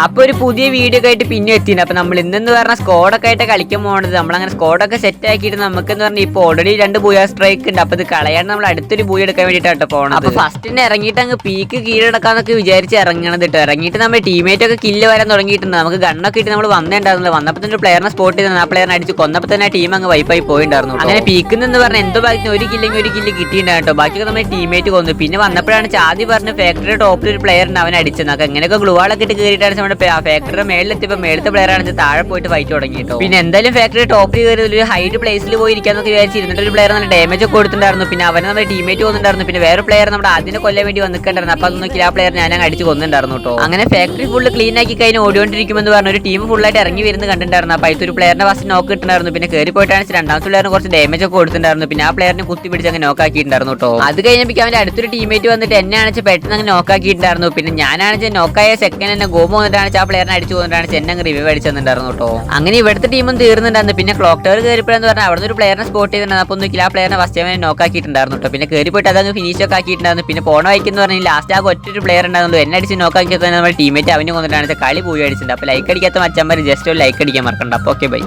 അപ്പൊ ഒരു പുതിയ വീഡിയോ ഒക്കെ ആയിട്ട് പിന്നെ എത്തിയിട്ടുണ്ട്. അപ്പൊ നമ്മൾ ഇന്നെന്ന് പറഞ്ഞ സ്കോഡൊക്കെ ആയിട്ട് കളിക്കാൻ പോകുന്നത്. നമ്മളങ്ങനെ സ്കോഡൊക്കെ സെറ്റ് ആക്കിയിട്ട് നമുക്ക് എന്ന് പറഞ്ഞാൽ ഇപ്പോൾ ഓൾറെഡി 2 ബൂയ സ്ട്രൈക്ക് ഉണ്ട്. അപ്പൊ ഇത് കളയാണ്ട് നമ്മൾ അടുത്തൊരു ബൂയ എടുക്കാൻ വേണ്ടിയിട്ടാണ് പോകണം. അപ്പൊ ഫസ്റ്റ് തന്നെ ഇറങ്ങിയിട്ട് അങ്ങ് പീക്ക് കീഴടക്കാന്നൊക്കെ വിചാരിച്ച് ഇറങ്ങണത് കേട്ടോ. ഇറങ്ങിയിട്ട് നമ്മുടെ ടീമേറ്റ് ഒക്കെ കില്ല് വരാൻ തുടങ്ങിയിട്ടുണ്ട്. നമുക്ക് ഗണ്ണൊക്കെ ഇട്ട് നമ്മൾ വന്നിട്ടുണ്ടായിരുന്നില്ല. വന്നപ്പോൾ തന്നെ ഒരു പ്ലെയറിനെ സ്പോട്ട് ചെയ്ത് ആ പ്ലെയറിനെ അടിച്ച് കൊന്നപ്പോൾ തന്നെ ടീം അങ്ങ് വൈപ്പായി പോയിണ്ടായിരുന്നു. അങ്ങനെ പീക്ക് എന്ന് പറഞ്ഞാൽ എന്തോ ഭാഗത്തിന് ഒരു കില്ല് കിട്ടിയിട്ടുണ്ടായിരുന്നു കേട്ടോ. ബാക്കിയൊക്കെ നമ്മുടെ ടീമേറ്റ് കൊന്നു. പിന്നെ വന്നപ്പോഴാണ് ചാതി പറഞ്ഞ് ഫാക്ടറി ടോപ്പിൽ ഒരു പ്ലെയറിന് അവൻ അടിച്ചത്. നമുക്ക് എങ്ങനെയൊക്കെ ഗ്ലൂവാളൊക്കെ ഇട്ട് കയറിയിട്ടാണ് നമ്മുടെ ഫാക്ടറിയുടെ മേളിലെത്തിയപ്പോൾ മേളത്തെ പ്ലെയർ ആണ് താഴെ പോയിട്ട് ഫൈറ്റ് തുടങ്ങി കേട്ടോ. പിന്നെ എന്തായാലും ഫാക്ടറി ടോപ്പിൽ കയറി ഒരു ഹൈറ്റ് പ്ലേസിൽ പോയി ഇരിക്കാന്നൊക്കെ വിചാരിച്ചിരുന്നിട്ട് ഒരു പ്ലെയർ നല്ല ഡാമേജ് ഒക്കെ കൊടുത്തിട്ടുണ്ടായിരുന്നു. പിന്നെ അവന് നമ്മുടെ ടീമേറ്റ് കൊന്നിട്ടുണ്ടായിരുന്നു. പിന്നെ വേറെ പ്ലെയർ നമ്മുടെ അതിനെ കൊല്ലാൻ വേണ്ടി വന്നിട്ടുണ്ടായിരുന്നു. അപ്പൊ അതൊന്നും ആ പ്ലെയർ ഞാൻ അടിച്ച് കൊന്നിട്ടുണ്ടായിരുന്നു കേട്ടോ. അങ്ങനെ ഫാക്ടറി ഫുള്ള് ക്ലീൻ ആക്കി കഴിഞ്ഞ് ഓടിക്കൊണ്ടിരിക്കുമെന്ന് പറഞ്ഞ ഒരു ടീം ഫുള്ളായിട്ട് ഇറങ്ങി വരുന്നത് കണ്ടിട്ടുണ്ടായിരുന്നു. അപ്പൊ ഒരു പ്ലെയറിന്റെ ഫസ്റ്റ് നോക്ക് കിട്ടുന്നുണ്ടായിരുന്നു. പിന്നെ കയറി പോയിട്ടാണ് രണ്ടാമത്തെ പ്ലെയറിന് കുറച്ച് ഡാമേജ് ഒക്കെ കൊടുത്തിട്ടുണ്ടായിരുന്നു. പിന്നെ ആ പ്ലെയറിനെ കുത്തി പിടിച്ച് അങ്ങനെ നോക്കാക്കിയിട്ടുണ്ടായിരുന്നു കേട്ടോ. അത് കഴിഞ്ഞപ്പോൾ അവന്റെ അടുത്തൊരു ടീമേറ്റ് വന്നിട്ട് എന്നെ ആണെന്ന് പെട്ടെന്ന് അങ്ങനെ നോക്കാക്കിയിട്ടുണ്ടായിരുന്നു. പിന്നെ ഞാനാണെന്ന് നോക്കായ സെക്കൻഡ് തന്നെ ഗോമ വന്നിട്ടാണ് ആ പ്ലെയറിനെ അടിച്ചു പോകുന്നതാണ് എന്നെ അങ്ങ് റിവൈവ് അടിച്ചിട്ടുണ്ടായിരുന്നു കേട്ടോ. അങ്ങനെ ഇവിടുത്തെ ടീമും തീർന്നിട്ടുണ്ടായിരുന്നു. പിന്നെ ക്ലോക്ക് ടവർ കയറിപ്പോഴെന്ന് പറഞ്ഞാൽ അവിടെ ഒരു പ്ലെയറിനെ സ്പോട്ട് ചെയ്തിട്ടുണ്ടായിരുന്നു. അപ്പോൾ ഒന്നും ആ പ്ലെയറിനെ ഫസ്റ്റ് ടൈം നോക്കാക്കിയിട്ടുണ്ടായിരുന്നു കേട്ടോ. പിന്നെ കയറി പോയിട്ട് അതങ്ങ് ഫിനിഷ് ഒക്കെ ആക്കിയിട്ടുണ്ടായിരുന്നു. പിന്നെ പോണ വയ്ക്കെന്ന് പറഞ്ഞാൽ ലാസ്റ്റ് ആ ഒറ്റൊരു പ്ലെയർ ഉണ്ടായിരുന്നു. എന്നെ അടിച്ച് നോക്കാക്കിയത് തന്നെ നമ്മുടെ ടീമേറ്റ് അവന് കൊന്നിട്ടാണ് കളി പോയി അടിച്ചിട്ടുണ്ട്. അപ്പോൾ ലൈക്ക് അടിക്കാത്ത മച്ചന്മാർ ജസ്റ്റ് ഒരു ലൈക്ക് അടിക്കാൻ മറക്കണ്ട. അപ്പോൾ ഓക്കെ ബൈ.